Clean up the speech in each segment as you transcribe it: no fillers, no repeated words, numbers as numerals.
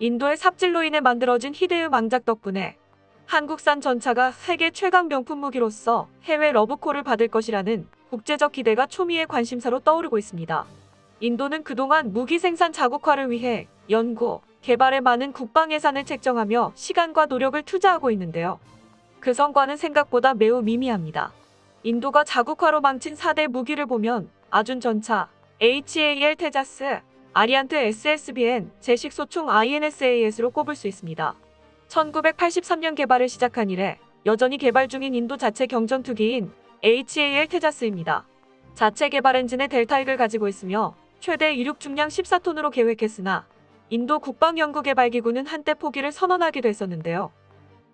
인도의 삽질로 인해 만들어진 히데의 망작 덕분에 한국산 전차가 세계 최강 명품 무기로서 해외 러브콜을 받을 것이라는 국제적 기대가 초미의 관심사로 떠오르고 있습니다. 인도는 그동안 무기 생산 자국화를 위해 연구, 개발에 많은 국방 예산을 책정하며 시간과 노력을 투자하고 있는데요. 그 성과는 생각보다 매우 미미합니다. 인도가 자국화로 망친 4대 무기를 보면 아준 전차, HAL 테자스, 아리안트 SSBN, 제식 소총 INSAS로 꼽을 수 있습니다. 1983년 개발을 시작한 이래 여전히 개발 중인 인도 자체 경전투기인 HAL 테자스입니다. 자체 개발 엔진의 델타익을 가지고 있으며 최대 이륙 중량 14톤으로 계획했으나 인도 국방연구개발기구는 한때 포기를 선언하기도 했었는데요.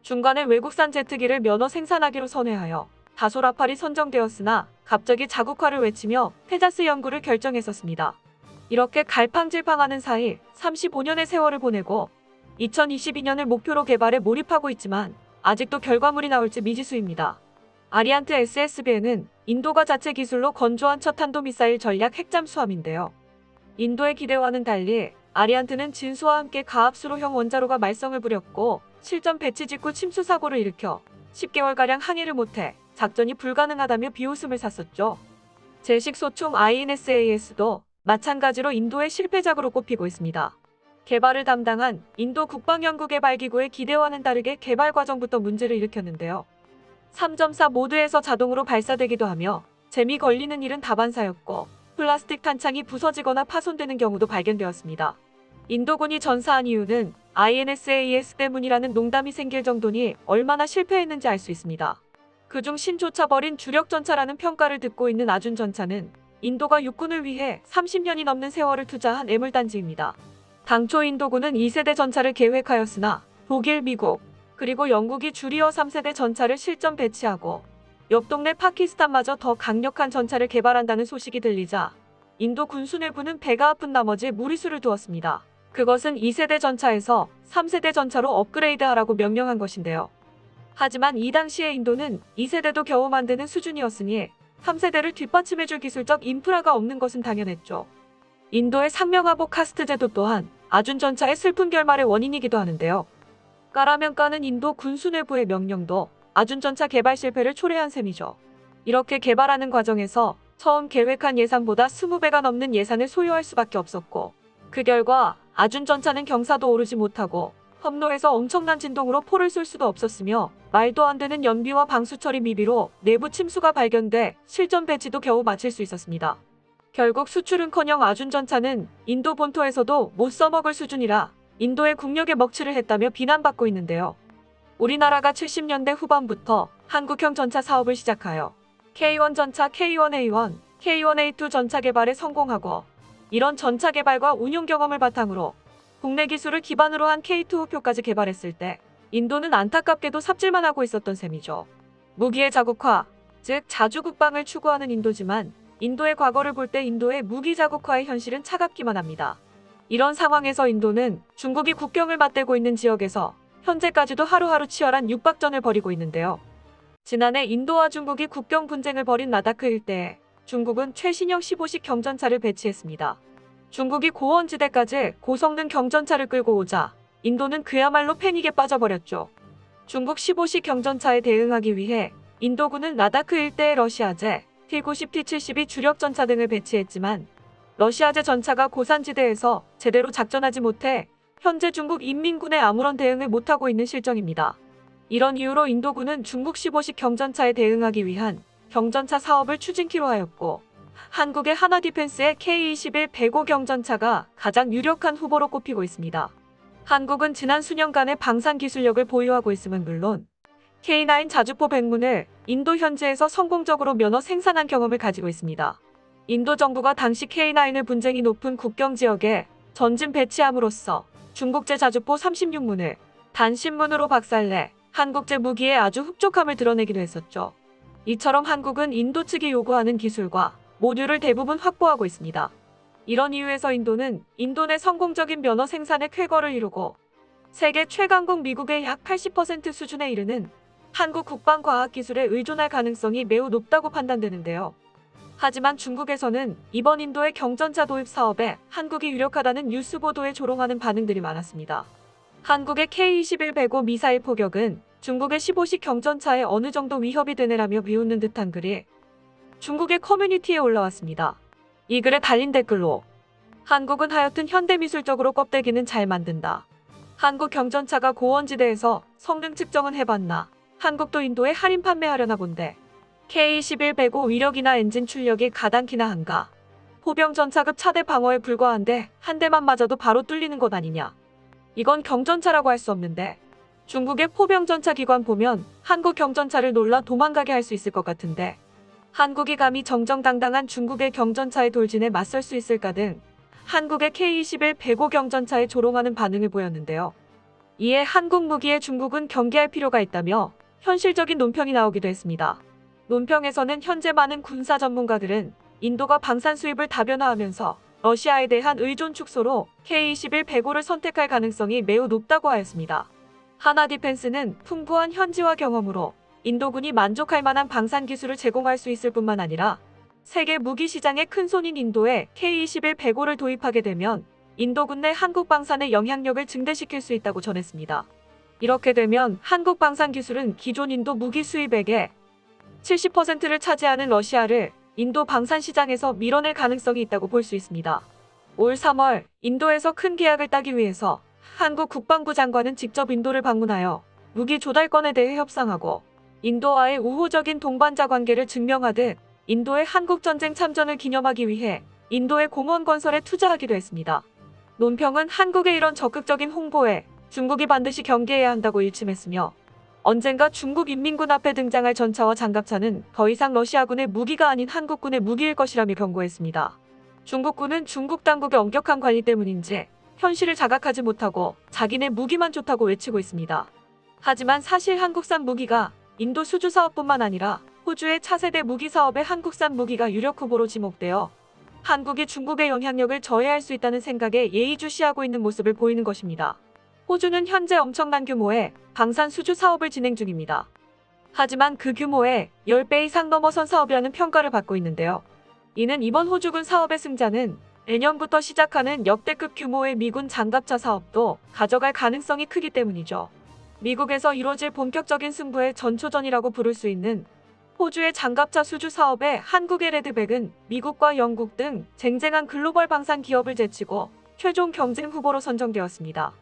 중간에 외국산 제트기를 면허 생산하기로 선회하여 다소 라팔이 선정되었으나 갑자기 자국화를 외치며 테자스 연구를 결정했었습니다. 이렇게 갈팡질팡하는 사이 35년의 세월을 보내고 2022년을 목표로 개발에 몰입하고 있지만 아직도 결과물이 나올지 미지수입니다. 아리안트 SSBN은 인도가 자체 기술로 건조한 첫 탄도미사일 전략 핵잠수함인데요. 인도의 기대와는 달리 아리안트는 진수와 함께 가압수로형 원자로가 말썽을 부렸고 실전 배치 직후 침수 사고를 일으켜 10개월가량 항해를 못해 작전이 불가능하다며 비웃음을 샀었죠. 제식 소총 INSAS도 마찬가지로 인도의 실패작으로 꼽히고 있습니다. 개발을 담당한 인도 국방연구개발기구의 기대와는 다르게 개발 과정부터 문제를 일으켰는데요. 3.4 모드에서 자동으로 발사되기도 하며 잼이 걸리는 일은 다반사였고 플라스틱 탄창이 부서지거나 파손되는 경우도 발견되었습니다. 인도군이 전사한 이유는 INSAS 때문이라는 농담이 생길 정도니 얼마나 실패했는지 알 수 있습니다. 그중 신조차 버린 주력전차라는 평가를 듣고 있는 아준 전차는 인도가 육군을 위해 30년이 넘는 세월을 투자한 애물단지입니다. 당초 인도군은 2세대 전차를 계획하였으나 독일, 미국, 그리고 영국이 줄이어 3세대 전차를 실전 배치하고 옆 동네 파키스탄마저 더 강력한 전차를 개발한다는 소식이 들리자 인도 군수내부는 배가 아픈 나머지 무리수를 두었습니다. 그것은 2세대 전차에서 3세대 전차로 업그레이드하라고 명령한 것인데요. 하지만 이 당시에 인도는 2세대도 겨우 만드는 수준이었으니 3세대를 뒷받침해줄 기술적 인프라가 없는 것은 당연했죠. 인도의 상명하복 카스트 제도 또한 아준 전차의 슬픈 결말의 원인이기도 하는데요. 까라면 까는 인도 군수 내부의 명령도 아준 전차 개발 실패를 초래한 셈이죠. 이렇게 개발하는 과정에서 처음 계획한 예산보다 20배가 넘는 예산을 소요할 수밖에 없었고 그 결과 아준 전차는 경사도 오르지 못하고 험로에서 엄청난 진동으로 포를 쏠 수도 없었으며 말도 안 되는 연비와 방수 처리 미비로 내부 침수가 발견돼 실전 배치도 겨우 마칠 수 있었습니다. 결국 수출은커녕 아준 전차는 인도 본토에서도 못 써먹을 수준이라 인도의 국력에 먹칠을 했다며 비난받고 있는데요. 우리나라가 70년대 후반부터 한국형 전차 사업을 시작하여 K1 전차 K1A1, K1A2 전차 개발에 성공하고 이런 전차 개발과 운용 경험을 바탕으로 국내 기술을 기반으로 한 K2 후표까지 개발했을 때 인도는 안타깝게도 삽질만 하고 있었던 셈이죠. 무기의 자국화, 즉 자주 국방을 추구하는 인도지만 인도의 과거를 볼 때 인도의 무기 자국화의 현실은 차갑기만 합니다. 이런 상황에서 인도는 중국이 국경을 맞대고 있는 지역에서 현재까지도 하루하루 치열한 육박전을 벌이고 있는데요. 지난해 인도와 중국이 국경 분쟁을 벌인 라다크 일대에 중국은 최신형 15식 경전차를 배치했습니다. 중국이 고원지대까지 고성능 경전차를 끌고 오자 인도는 그야말로 패닉에 빠져버렸죠. 중국 15식 경전차에 대응하기 위해 인도군은 라다크 일대에 러시아제 T-90, T-70이 주력 전차 등을 배치했지만 러시아제 전차가 고산지대에서 제대로 작전하지 못해 현재 중국 인민군에 아무런 대응을 못하고 있는 실정입니다. 이런 이유로 인도군은 중국 15식 경전차에 대응하기 위한 경전차 사업을 추진키로 하였고 한국의 하나디펜스의 K-21 105 경전차가 가장 유력한 후보로 꼽히고 있습니다. 한국은 지난 수년간의 방산 기술력을 보유하고 있음은 물론 K9 자주포 백문을 인도 현지에서 성공적으로 면허 생산한 경험을 가지고 있습니다. 인도 정부가 당시 K9을 분쟁이 높은 국경 지역에 전진 배치함으로써 중국제 자주포 36문을 단신문으로 박살내 한국제 무기에 아주 흡족함을 드러내기도 했었죠. 이처럼 한국은 인도 측이 요구하는 기술과 모듈을 대부분 확보하고 있습니다. 이런 이유에서 인도는 인도 내 성공적인 면허 생산의 쾌거를 이루고 세계 최강국 미국의 약 80% 수준에 이르는 한국 국방과학기술에 의존할 가능성이 매우 높다고 판단되는데요. 하지만 중국에서는 이번 인도의 경전차 도입 사업에 한국이 유력하다는 뉴스 보도에 조롱하는 반응들이 많았습니다. 한국의 K-21 미사일 포격은 중국의 15식 경전차에 어느 정도 위협이 되네라며 비웃는 듯한 글이 중국의 커뮤니티에 올라왔습니다. 이 글에 달린 댓글로 한국은 하여튼 현대미술적으로 껍데기는 잘 만든다. 한국 경전차가 고원지대에서 성능 측정은 해봤나. 한국도 인도에 할인 판매하려나 본데. K-21 위력이나 엔진 출력이 가당키나 한가. 포병 전차급 차대 방어에 불과한데 한 대만 맞아도 바로 뚫리는 것 아니냐. 이건 경전차라고 할 수 없는데. 중국의 포병 전차 기관 보면 한국 경전차를 놀라 도망가게 할 수 있을 것 같은데. 한국이 감히 정정당당한 중국의 경전차의 돌진에 맞설 수 있을까 등 한국의 K-21 경전차에 조롱하는 반응을 보였는데요. 이에 한국 무기에 중국은 경계할 필요가 있다며 현실적인 논평이 나오기도 했습니다. 논평에서는 현재 많은 군사 전문가들은 인도가 방산 수입을 다변화하면서 러시아에 대한 의존 축소로 K-21 선택할 가능성이 매우 높다고 하였습니다. 하나디펜스는 풍부한 현지화 경험으로 인도군이 만족할 만한 방산 기술을 제공할 수 있을 뿐만 아니라 세계 무기 시장의 큰손인 인도에 K-21를 도입하게 되면 인도군 내 한국 방산의 영향력을 증대시킬 수 있다고 전했습니다. 이렇게 되면 한국 방산 기술은 기존 인도 무기 수입액의 70%를 차지하는 러시아를 인도 방산 시장에서 밀어낼 가능성이 있다고 볼 수 있습니다. 올 3월 인도에서 큰 계약을 따기 위해서 한국 국방부 장관은 직접 인도를 방문하여 무기 조달권에 대해 협상하고 인도와의 우호적인 동반자 관계를 증명하듯 인도의 한국전쟁 참전을 기념하기 위해 인도의 공원 건설에 투자하기도 했습니다. 논평은 한국의 이런 적극적인 홍보에 중국이 반드시 경계해야 한다고 일침했으며 언젠가 중국 인민군 앞에 등장할 전차와 장갑차는 더 이상 러시아군의 무기가 아닌 한국군의 무기일 것이라며 경고했습니다. 중국군은 중국 당국의 엄격한 관리 때문인지 현실을 자각하지 못하고 자기네 무기만 좋다고 외치고 있습니다. 하지만 사실 한국산 무기가 인도 수주 사업뿐만 아니라 호주의 차세대 무기 사업에 한국산 무기가 유력 후보로 지목되어 한국이 중국의 영향력을 저해할 수 있다는 생각에 예의주시하고 있는 모습을 보이는 것입니다. 호주는 현재 엄청난 규모의 방산 수주 사업을 진행 중입니다. 하지만 그 규모의 10배 이상 넘어선 사업이라는 평가를 받고 있는데요. 이는 이번 호주군 사업의 승자는 내년부터 시작하는 역대급 규모의 미군 장갑차 사업도 가져갈 가능성이 크기 때문이죠. 미국에서 이뤄질 본격적인 승부의 전초전이라고 부를 수 있는 호주의 장갑차 수주 사업에 한국의 레드백은 미국과 영국 등 쟁쟁한 글로벌 방산 기업을 제치고 최종 경쟁 후보로 선정되었습니다.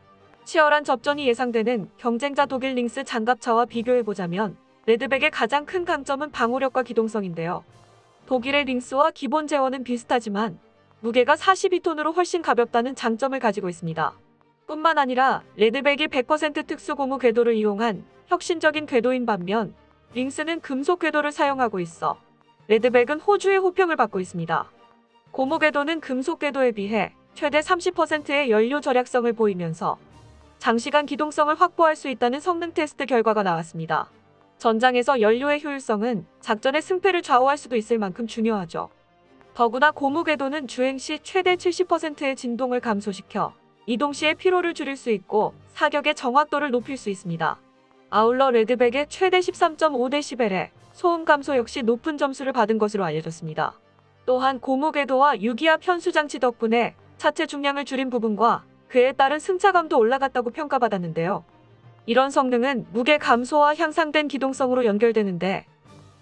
치열한 접전이 예상되는 경쟁자 독일 링스 장갑차와 비교해보자면 레드백의 가장 큰 강점은 방호력과 기동성인데요. 독일의 링스와 기본 제원은 비슷하지만 무게가 42톤으로 훨씬 가볍다는 장점을 가지고 있습니다. 뿐만 아니라 레드백이 100% 특수 고무 궤도를 이용한 혁신적인 궤도인 반면 링스는 금속 궤도를 사용하고 있어 레드백은 호주의 호평을 받고 있습니다. 고무 궤도는 금속 궤도에 비해 최대 30%의 연료 절약성을 보이면서 장시간 기동성을 확보할 수 있다는 성능 테스트 결과가 나왔습니다. 전장에서 연료의 효율성은 작전의 승패를 좌우할 수도 있을 만큼 중요하죠. 더구나 고무 궤도는 주행 시 최대 70%의 진동을 감소시켜 이동 시의 피로를 줄일 수 있고 사격의 정확도를 높일 수 있습니다. 아울러 레드백의 최대 13.5dB의 소음 감소 역시 높은 점수를 받은 것으로 알려졌습니다. 또한 고무 궤도와 유기압 현수 장치 덕분에 차체 중량을 줄인 부분과 그에 따른 승차감도 올라갔다고 평가받았는데요. 이런 성능은 무게 감소와 향상된 기동성으로 연결되는데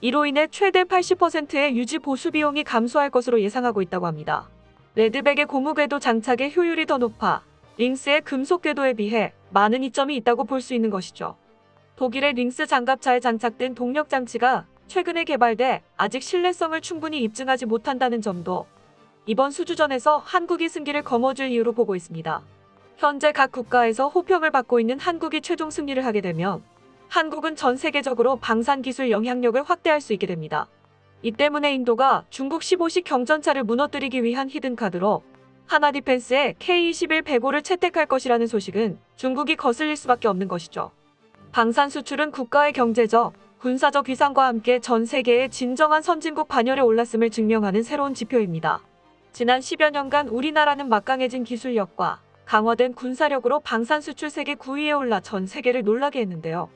이로 인해 최대 80%의 유지 보수 비용이 감소할 것으로 예상하고 있다고 합니다. 레드백의 고무 궤도 장착의 효율이 더 높아 링스의 금속 궤도에 비해 많은 이점이 있다고 볼 수 있는 것이죠. 독일의 링스 장갑차에 장착된 동력 장치가 최근에 개발돼 아직 신뢰성을 충분히 입증하지 못한다는 점도 이번 수주전에서 한국이 승기를 거머쥘 이유로 보고 있습니다. 현재 각 국가에서 호평을 받고 있는 한국이 최종 승리를 하게 되면 한국은 전 세계적으로 방산 기술 영향력을 확대할 수 있게 됩니다. 이 때문에 인도가 중국 15식 경전차를 무너뜨리기 위한 히든카드로 하나디펜스의 K-21 채택할 것이라는 소식은 중국이 거슬릴 수밖에 없는 것이죠. 방산 수출은 국가의 경제적, 군사적 위상과 함께 전 세계의 진정한 선진국 반열에 올랐음을 증명하는 새로운 지표입니다. 지난 10여 년간 우리나라는 막강해진 기술력과 강화된 군사력으로 방산 수출 세계 9위에 올라 전 세계를 놀라게 했는데요.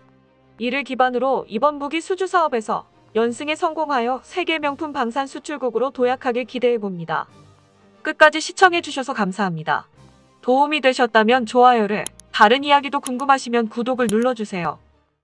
이를 기반으로 이번 무기 수주 사업에서 연승에 성공하여 세계 명품 방산 수출국으로 도약하길 기대해봅니다. 끝까지 시청해주셔서 감사합니다. 도움이 되셨다면 좋아요를, 다른 이야기도 궁금하시면 구독을 눌러주세요.